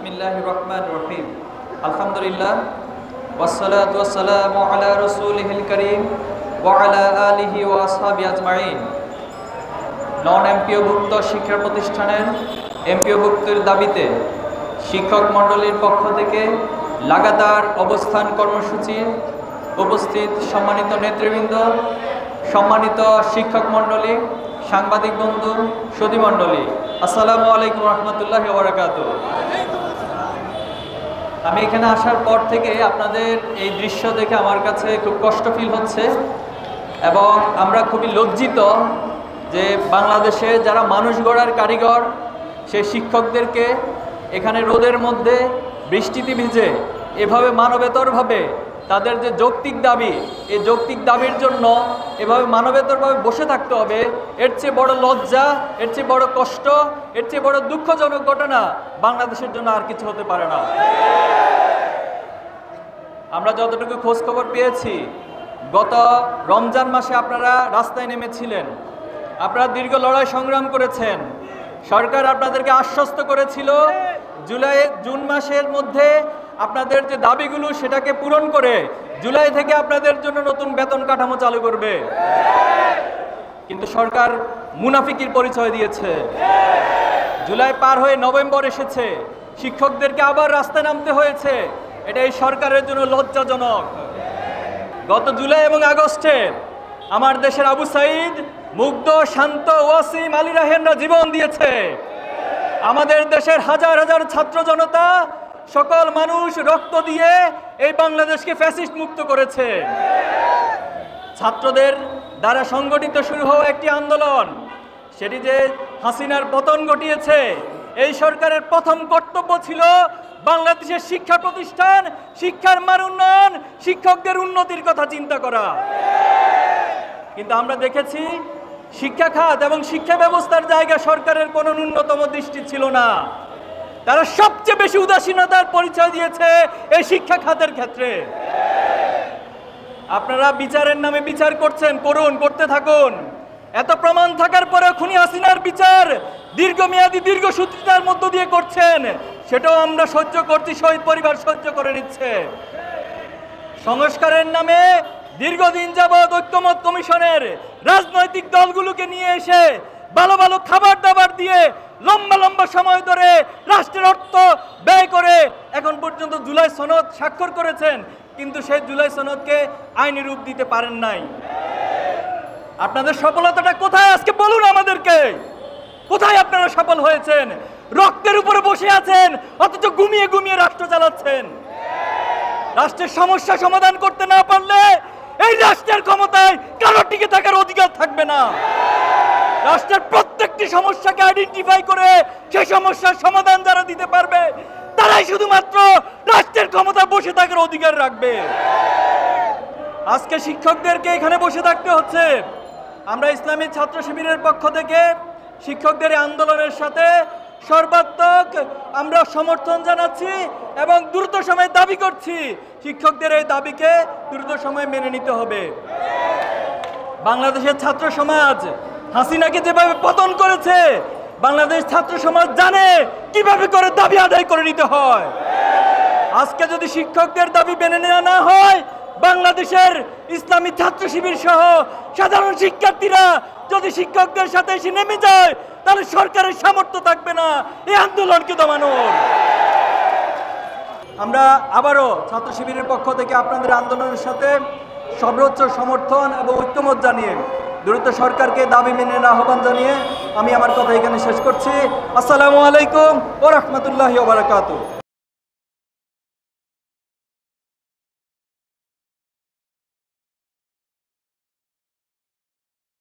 বিসমিল্লাহির রহমানির রহিম। আলহামদুলিল্লাহ ওয়াসসালাতু ওয়াসসালামু আলা রাসূলিহিল কারীম ওয়া আলা আলিহি ওয়া আসহাবিহি আজমাইন। নন এমপিওভুক্ত শিক্ষা প্রতিষ্ঠানের এমপিওভুক্তির দাবিতে শিক্ষক মণ্ডলীর পক্ষ থেকে লাগাতার অবস্থান কর্মসূচি উপস্থিত সম্মানিত নেতৃবৃন্দ, সম্মানিত শিক্ষক মণ্ডলী, সাংবাদিক বন্ধু, সুধী মণ্ডলী, আসসালামু আলাইকুম রহমতুল্লাহি ওয়া বারাকাতুহু। আমি এখানে আসার পর থেকে আপনাদের এই দৃশ্য দেখে আমার কাছে খুব কষ্ট ফিল হচ্ছে এবং আমরা খুবই লজ্জিত যে বাংলাদেশে যারা মানুষ গড়ার কারিগর সেই শিক্ষকদেরকে এখানে রোদের মধ্যে বৃষ্টিতে ভিজে এভাবে মানবেতরভাবে তাদের যে যৌক্তিক দাবি, এই যৌক্তিক দাবির জন্য এভাবে মানবেতরভাবে বসে থাকতে হবে, এর চেয়ে বড় লজ্জা, এর চেয়ে বড় কষ্ট, এর চেয়ে বড় দুঃখজনক ঘটনা বাংলাদেশের জন্য আর কিছু হতে পারে না। আমরা যতটুকু খোঁজ খবর পেয়েছি, গত রমজান মাসে আপনারা রাস্তায় নেমেছিলেন, আপনারা দীর্ঘ লড়াই সংগ্রাম করেছেন। সরকার আপনাদেরকে আশ্বস্ত করেছিল জুন মাসের মধ্যে আপনাদের যে দাবিগুলো সেটাকে পূরণ করে জুলাই থেকে আপনাদের জন্য নতুন বেতন কাঠামো চালু করবে, কিন্তু সরকার মুনাফিকির পরিচয় দিয়েছে। জুলাই পার হয়ে নভেম্বর এসেছে, শিক্ষকদেরকে আবার রাস্তায় নামতে হয়েছে। এটা এই সরকারের জন্য লজ্জাজনক। গত জুলাই এবং আগস্টে আমার দেশের আবু সাঈদ, মুগ্ধ, শান্ত, ওয়াসিম, আলী রাহেনরা জীবন দিয়েছে। আমাদের দেশের হাজার হাজার ছাত্র জনতা, সকল মানুষ রক্ত দিয়ে এই বাংলাদেশকে ফ্যাসিস্ট মুক্ত করেছে। ছাত্রদের দ্বারা সংগঠিত শুরু হওয়া একটি আন্দোলন, সেটি যে হাসিনার পতন ঘটিয়েছে। এই সরকারের প্রথম কর্তব্য ছিল বাংলাদেশের শিক্ষা প্রতিষ্ঠান, শিক্ষার মান উন্নয়ন, শিক্ষকদের উন্নতির কথা চিন্তা করা। কিন্তু আমরা দেখেছি শিক্ষা খাত এবং শিক্ষা ব্যবস্থার জায়গা সরকারের কোনো ন্যূনতম দৃষ্টি ছিল না। তারা সবচেয়ে বেশি উদাসীনতার পরিচয় দিয়েছে এই শিক্ষা খাতের ক্ষেত্রে। আপনারা বিচারের নামে বিচার করছেন, করুন, করতে থাকুন। এত প্রমাণ থাকার পরে খুনি হাসিনার বিচার দীর্ঘমেয়াদী দীর্ঘসূত্রিতার মধ্য দিয়ে করছেন, সেটাও আমরা সহ্য করছি, শহীদ পরিবার সহ্য করে নিচ্ছে। সংস্কারের নামে দীর্ঘদিন যাবৎ ঐক্যমত কমিশনের রাজনৈতিক দলগুলোকে নিয়ে এসে ভালো ভালো খাবার দাবার দিয়ে লম্বা লম্বা সময় ধরে রাষ্ট্রের অর্থ ব্যয় করে এখন পর্যন্ত জুলাই সনদ স্বাক্ষর করেছেন, কিন্তু সেই জুলাই সনদকে আইনি রূপ দিতে পারেন নাই। আপনাদের সফলতাটা কোথায় আজকে বলুন আমাদেরকে, কোথায় আপনারা সফল হয়েছেন? রক্তের উপরে বসে আছেন, অথচ ঘুমিয়ে ঘুমিয়ে রাষ্ট্র চালাচ্ছেন। রাষ্ট্রের সমস্যা সমাধান করতে না পারলে এই রাষ্ট্রের ক্ষমতায় কারো টিকে থাকার অধিকার থাকবে না। রাষ্ট্রের প্রত্যেকটি সমস্যাকে আইডেন্টিফাই করে সেই সমস্যার সমাধান যারা দিতে পারবে তারাই শুধুমাত্র রাষ্ট্রের ক্ষমতায় বসে থাকার অধিকার রাখবে। আজকে শিক্ষকদেরকে এখানে বসে থাকতে হচ্ছে। আমরা ইসলামী ছাত্র শিবিরের পক্ষ থেকে শিক্ষকদের আন্দোলনের সাথে সর্বাত্মক আমরা সমর্থন জানাচ্ছি এবং দ্রুত সময়ে দাবি করছি শিক্ষকদের এই দাবিকে দ্রুত সময়ে মেনে নিতে হবে। বাংলাদেশের ছাত্র সমাজ হাসিনাকে যেভাবে পতন করেছে, বাংলাদেশ ছাত্র সমাজ জানে কিভাবে করে দাবি আদায় করে নিতে হয়। আজকে যদি শিক্ষকদের দাবি মেনে নেওয়া না হয়, বাংলাদেশের ইসলামী ছাত্র শিবির সহ সাধারণ শিক্ষার্থীরা যদি শিক্ষকদের সাথে এসে নেমে যায়, তাহলে সরকারের সামর্থ্য থাকবে না এই আন্দোলনকে দমানোর। আমরা আবারও ছাত্র শিবিরের পক্ষ থেকে আপনাদের আন্দোলনের সাথে সর্বোচ্চ সমর্থন এবং ঐক্যমত জানিয়ে দ্রুত সরকারকে দাবি মেনে নেওয়ার আহ্বান জানিয়ে আমি আমার কথা এখানে শেষ করছি। আসসালামু আলাইকুম ওয়া রাহমাতুল্লাহি ওয়া বারাকাতুহু।